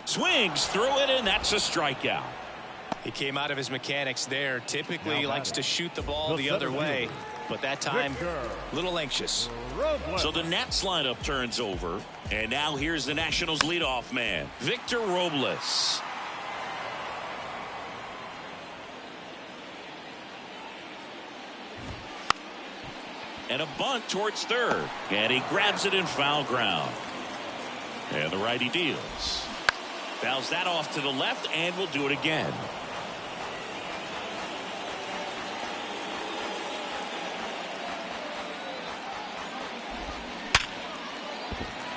Swings through it, and that's a strikeout. He came out of his mechanics there. Typically likes to shoot the ball the other way, but that time a little anxious. So the Nats lineup turns over, and now here's the Nationals leadoff man, Victor Robles. And a bunt towards third, and he grabs it in foul ground. And the righty deals. Fouls that off to the left, and will do it again.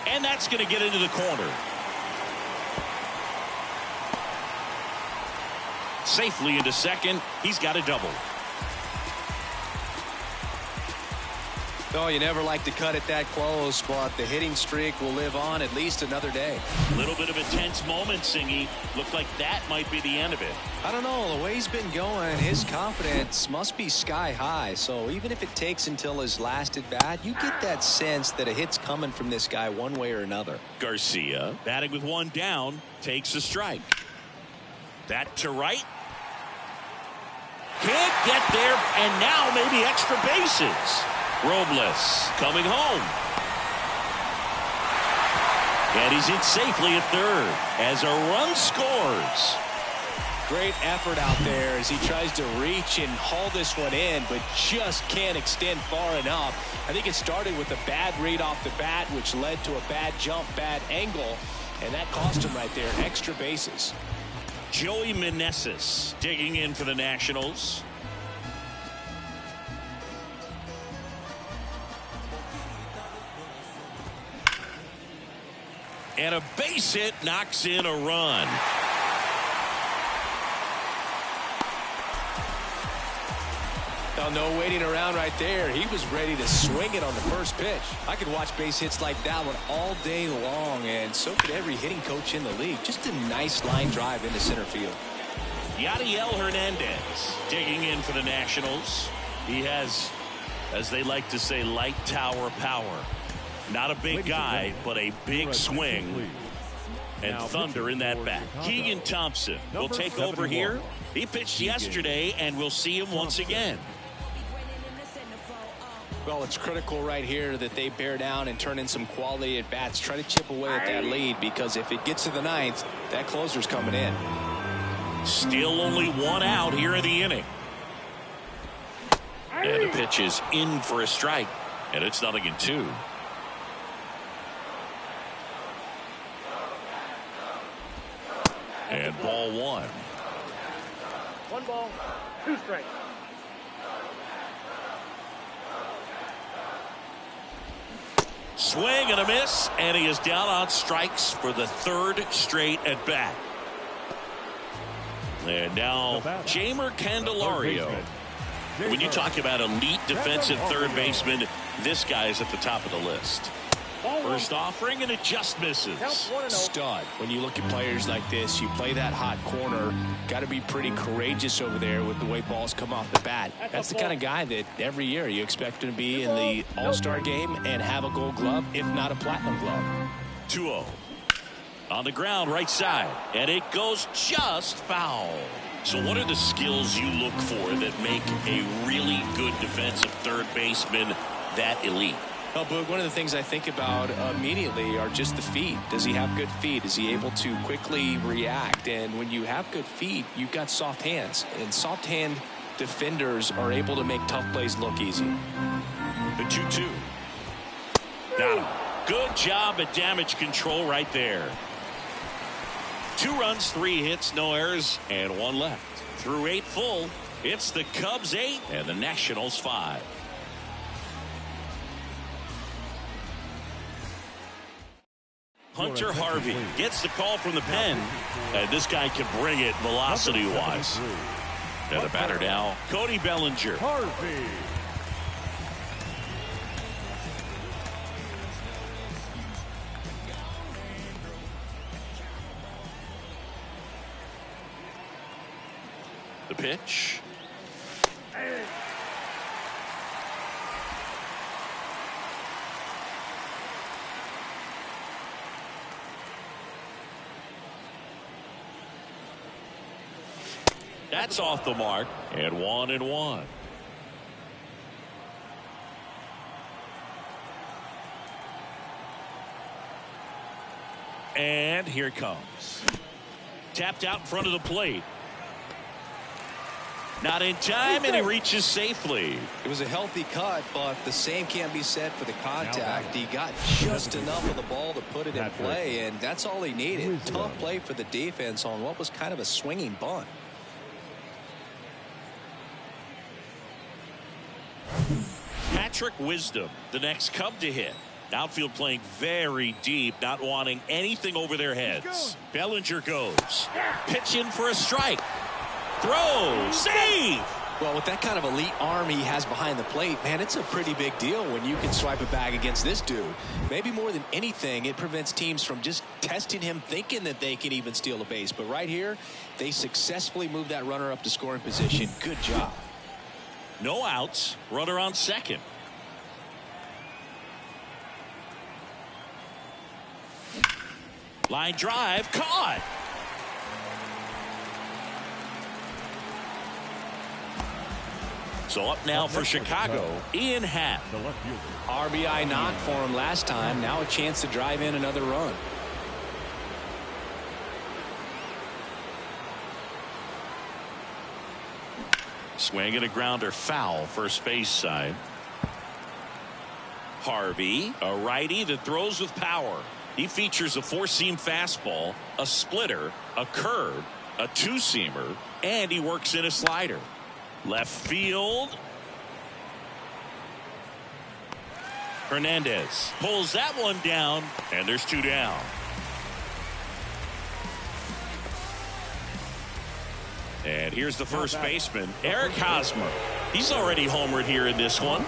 And that's going to get into the corner. Safely into second. He's got a double. Oh, you never like to cut it that close, but the hitting streak will live on at least another day. A little bit of a tense moment, Singy. Looked like that might be the end of it. I don't know. The way he's been going, his confidence must be sky high. So even if it takes until his last at bat, you get that sense that a hit's coming from this guy one way or another. Garcia, batting with 1 down, takes a strike. That to right. Can't get there, and now maybe extra bases. Robles coming home. And he's in safely at third as a run scores. Great effort out there as he tries to reach and haul this one in, but just can't extend far enough. I think it started with a bad read off the bat, which led to a bad jump, bad angle, and that cost him right there extra bases. Joey Meneses digging in for the Nationals. And a base hit knocks in a run. Now, no waiting around right there. He was ready to swing it on the first pitch. I could watch base hits like that one all day long, and so could every hitting coach in the league. Just a nice line drive into center field. Yadiel Hernandez digging in for the Nationals. He has, as they like to say, light tower power. Not a big guy, but a big swing. And thunder in that bat. Keegan Thompson will take over here. He pitched yesterday, and we'll see him once again. Well, it's critical right here that they bear down and turn in some quality at bats. Try to chip away at that lead, because if it gets to the 9th, that closer's coming in. Still only 1 out here in the inning. And the pitch is in for a strike, and it's 0-2. And ball 1. 1 ball, 2 strikes. Swing and a miss, and he is down on strikes for the 3rd straight at bat. And now Jeimer Candelario. When you talk about elite defensive third baseman, this guy is at the top of the list. First offering, and it just misses. Stud. When you look at players like this, you play that hot corner. Got to be pretty courageous over there with the way balls come off the bat. That's the kind of guy that every year you expect him to be in the All-Star game and have a gold glove, if not a platinum glove. 2-0. On the ground, right side. And it goes just foul. So what are the skills you look for that make a really good defensive third baseman that elite? Well, Boog, one of the things I think about immediately are just the feet. Does he have good feet? Is he able to quickly react? And when you have good feet, you've got soft hands. And soft hand defenders are able to make tough plays look easy. The 2-2. Got him. Good job at damage control right there. 2 runs, 3 hits, no errors, and 1 left. Through 8 full, it's the Cubs 8 and the Nationals 5. Hunter Harvey gets the call from the pen, and this guy can bring it velocity-wise. And the batter now, Cody Bellinger. Harvey. The pitch. That's off the mark, and 1-1. And here it comes. Tapped out in front of the plate. Not in time, and he reaches safely. It was a healthy cut, but the same can't be said for the contact. He got just enough of the ball to put it in play, and that's all he needed. Tough play for the defense on what was kind of a swinging bunt. Patrick Wisdom, the next Cub to hit. Outfield playing very deep, not wanting anything over their heads. Bellinger goes. Pitch in for a strike. Throw. Save. Well, with that kind of elite arm he has behind the plate, man, it's a pretty big deal when you can swipe a bag against this dude. Maybe more than anything, it prevents teams from just testing him, thinking that they can even steal a base. But right here, they successfully moved that runner up to scoring position. Good job. No outs. Runner on second. Line drive. Caught. So up now for Chicago, Ian Happ. The left fielder. RBI knock for him last time. Now a chance to drive in another run. Swing and a grounder foul first base side. Harvey, a righty that throws with power. He features a 4-seam fastball, a splitter, a curve, a 2-seamer, and he works in a slider. Left field. Hernandez pulls that one down, and there's 2 down. And here's the first baseman, Eric Hosmer. He's already homered here in this one.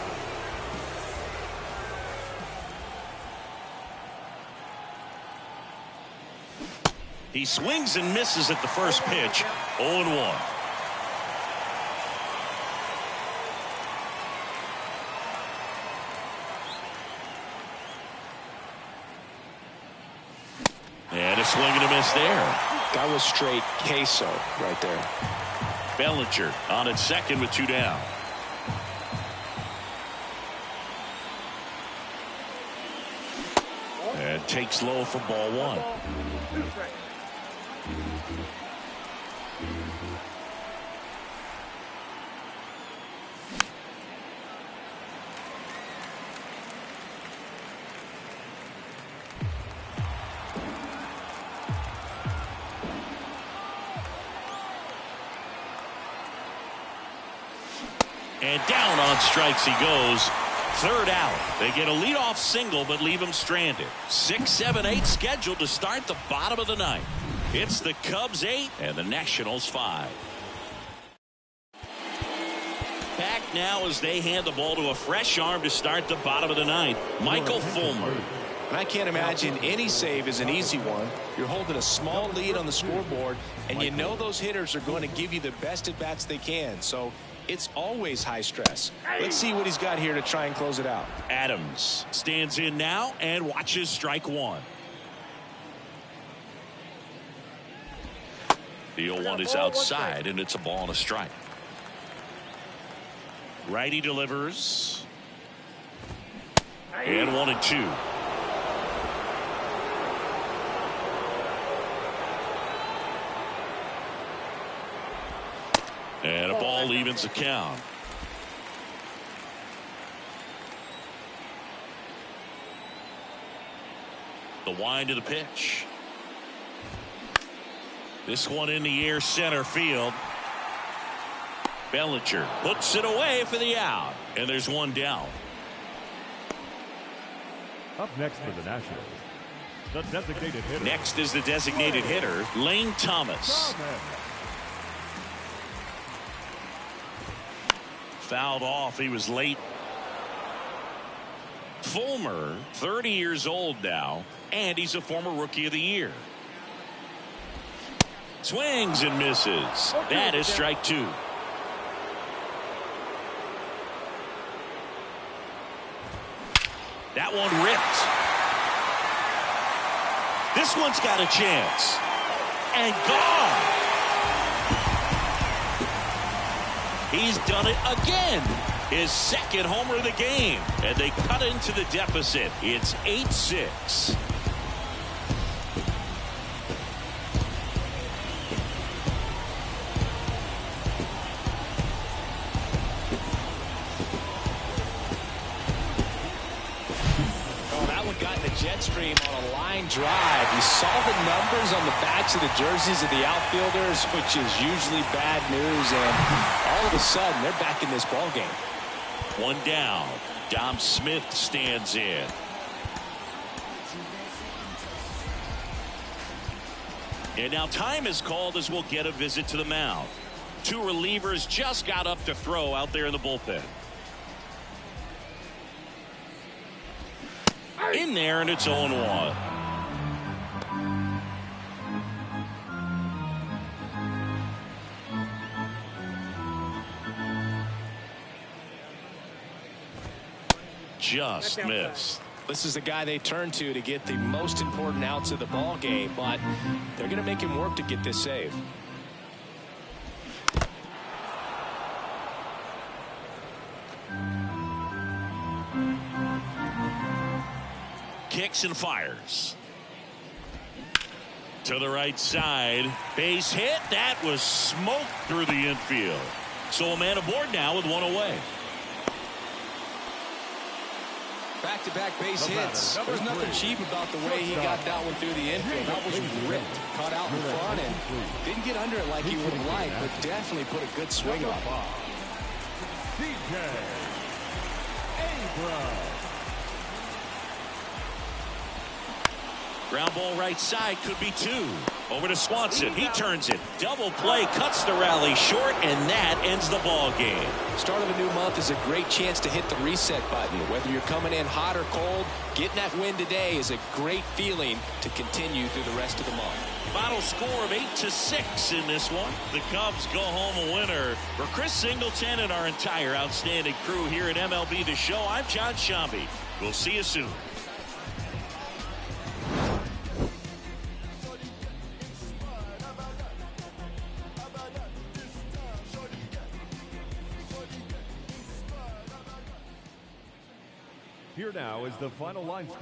He swings and misses at the first pitch. 0-1. And a swing and a miss there. That was straight queso right there. Bellinger on at second with 2 down. And takes low for ball 1. 2 strikes. And down on strikes he goes. 3rd out. They get a leadoff single but leave him stranded. 6, 7, 8 scheduled to start the bottom of the 9th. It's the Cubs 8 and the Nationals 5. Back now as they hand the ball to a fresh arm to start the bottom of the 9th. Michael Fulmer. And I can't imagine any save is an easy one. You're holding a small lead on the scoreboard, and you know those hitters are going to give you the best at bats they can. So it's always high stress. Let's see what he's got here to try and close it out. Adams stands in now and watches strike 1. The 0-1 is outside, and it's a ball and a strike. Righty delivers. And 1-2. And a ball evens the count. The wind of the pitch. This one in the air, center field. Bellinger puts it away for the out. And there's one down. Up next for the Nationals, the designated hitter. Next is the designated hitter, Lane Thomas. Fouled off. He was late. Fulmer, 30 years old now, and he's a former Rookie of the Year. Swings and misses. That is strike two. That one ripped. This one's got a chance. And gone. He's done it again. His second homer of the game. And they cut into the deficit. It's 8-6. Jet stream on a line drive. You saw the numbers on the backs of the jerseys of the outfielders, which is usually bad news, and all of a sudden they're back in this ball game. One down. Dom Smith stands in. And now time is called as we'll get a visit to the mound. Two relievers just got up to throw out there in the bullpen. In there, and it's 0-1. Just missed. This is the guy they turn to get the most important outs of the ball game, but they're going to make him work to get this save. Kicks and fires. To the right side. Base hit. That was smoked through the infield. So a man aboard now with one away. Back-to-back base hits. There's nothing cheap about the way he got that one through the infield. That was ripped. Caught out in front and didn't get under it like he would have liked, but definitely put a good swing on it. DJ Abrams. Ground ball right side, could be two. Over to Swanson. He turns it. Double play, cuts the rally short, and that ends the ball game. Start of a new month is a great chance to hit the reset button. Whether you're coming in hot or cold, getting that win today is a great feeling to continue through the rest of the month. Final score of 8-6 in this one. The Cubs go home a winner. For Chris Singleton and our entire outstanding crew here at MLB The Show, I'm John Shambi. We'll see you soon. Here now is the final line score.